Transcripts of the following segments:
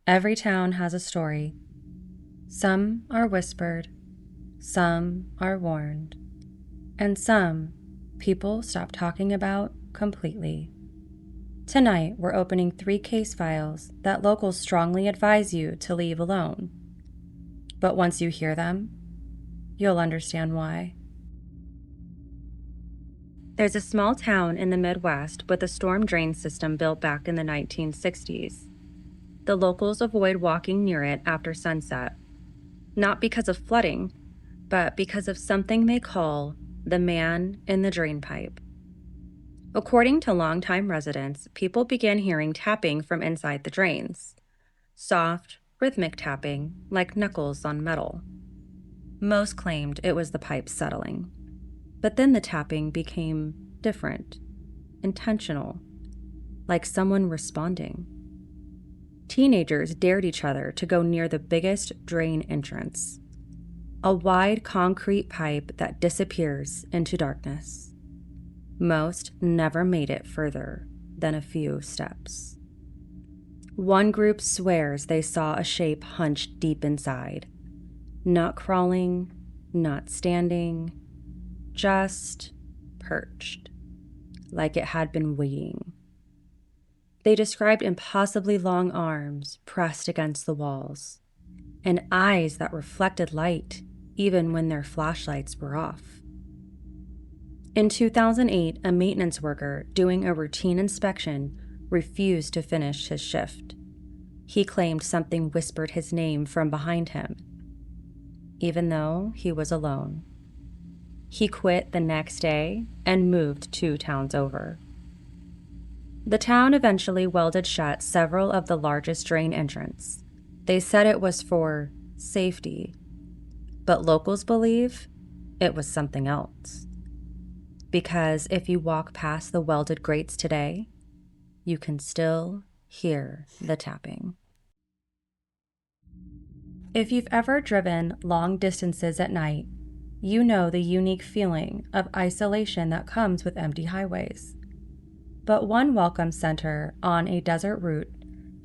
Every town has a story. Some are whispered, some are warned, and some people stop talking about completely. Tonight, we're opening 3 case files that locals strongly advise you to leave alone. But once you hear them, you'll understand why. There's a small town in the Midwest with a storm drain system built back in the 1960s. The locals avoid walking near it after sunset, not because of flooding, but because of something they call the man in the drain pipe. According to longtime residents, people began hearing tapping from inside the drains. Soft, rhythmic tapping, like knuckles on metal. Most claimed it was the pipe settling. But then the tapping became different, intentional, like someone responding. Teenagers dared each other to go near the biggest drain entrance, a wide concrete pipe that disappears into darkness. Most never made it further than a few steps. One group swears they saw a shape hunched deep inside, not crawling, not standing, just perched, like it had been waiting. They described impossibly long arms pressed against the walls, and eyes that reflected light even when their flashlights were off. In 2008, a maintenance worker doing a routine inspection refused to finish his shift. He claimed something whispered his name from behind him, even though he was alone. He quit the next day and moved 2 towns over. The town eventually welded shut several of the largest drain entrants. They said it was for safety, but locals believe it was something else. Because if you walk past the welded grates today, you can still hear the tapping. If you've ever driven long distances at night, you know the unique feeling of isolation that comes with empty highways. But one welcome center on a desert route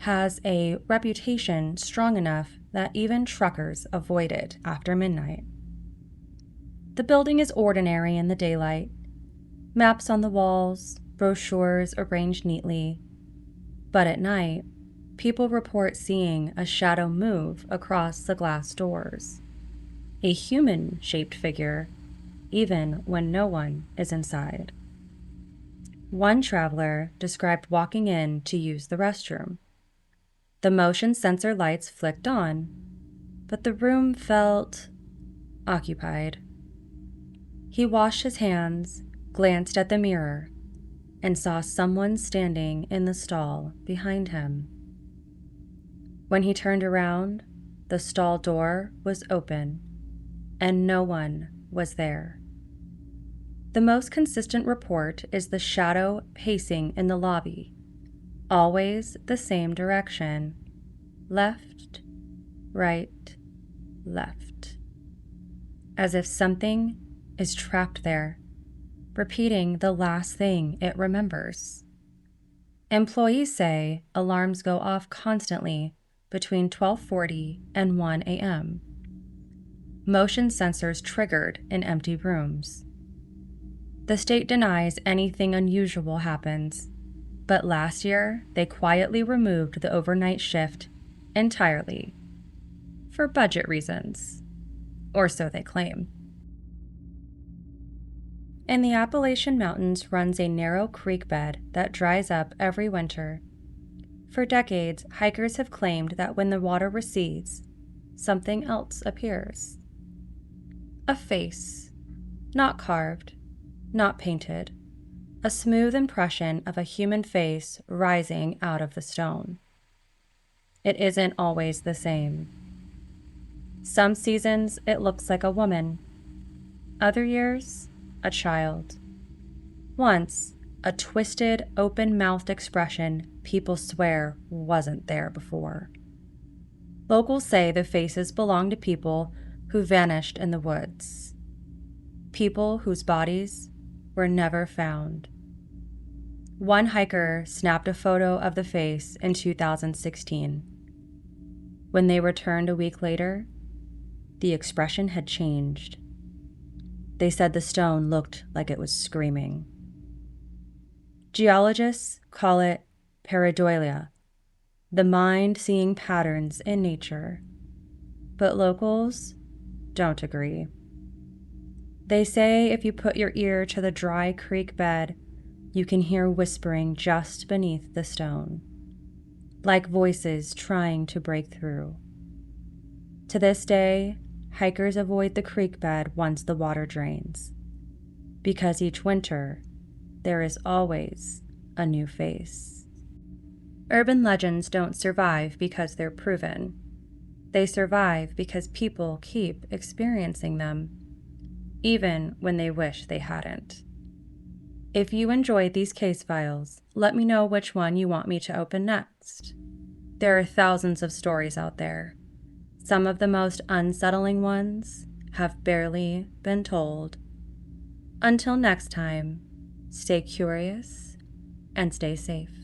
has a reputation strong enough that even truckers avoid it after midnight. The building is ordinary in the daylight, maps on the walls, brochures arranged neatly, but at night, people report seeing a shadow move across the glass doors. A human-shaped figure, even when no one is inside. One traveler described walking in to use the restroom. The motion sensor lights flicked on, but the room felt occupied. He washed his hands, glanced at the mirror, and saw someone standing in the stall behind him. When he turned around, the stall door was open, and no one was there. The most consistent report is the shadow pacing in the lobby, always the same direction, left, right, left, as if something is trapped there, repeating the last thing it remembers. Employees say alarms go off constantly between 12:40 and 1 a.m. Motion sensors triggered in empty rooms. The state denies anything unusual happens, but last year they quietly removed the overnight shift entirely, for budget reasons, or so they claim. In the Appalachian Mountains runs a narrow creek bed that dries up every winter. For decades, hikers have claimed that when the water recedes, something else appears. A face, not carved, not painted, a smooth impression of a human face rising out of the stone. It isn't always the same. Some seasons it looks like a woman, other years, a child. Once, a twisted, open-mouthed expression people swear wasn't there before. Locals say the faces belong to people who vanished in the woods, people whose bodies were never found. One hiker snapped a photo of the face in 2016. When they returned a week later, the expression had changed. They said the stone looked like it was screaming. Geologists call it pareidolia, the mind seeing patterns in nature, but locals don't agree. They say if you put your ear to the dry creek bed, you can hear whispering just beneath the stone, like voices trying to break through. To this day, hikers avoid the creek bed once the water drains, because each winter, there is always a new face. Urban legends don't survive because they're proven. They survive because people keep experiencing them, even when they wish they hadn't. If you enjoyed these case files, let me know which one you want me to open next. There are thousands of stories out there. Some of the most unsettling ones have barely been told. Until next time, stay curious and stay safe.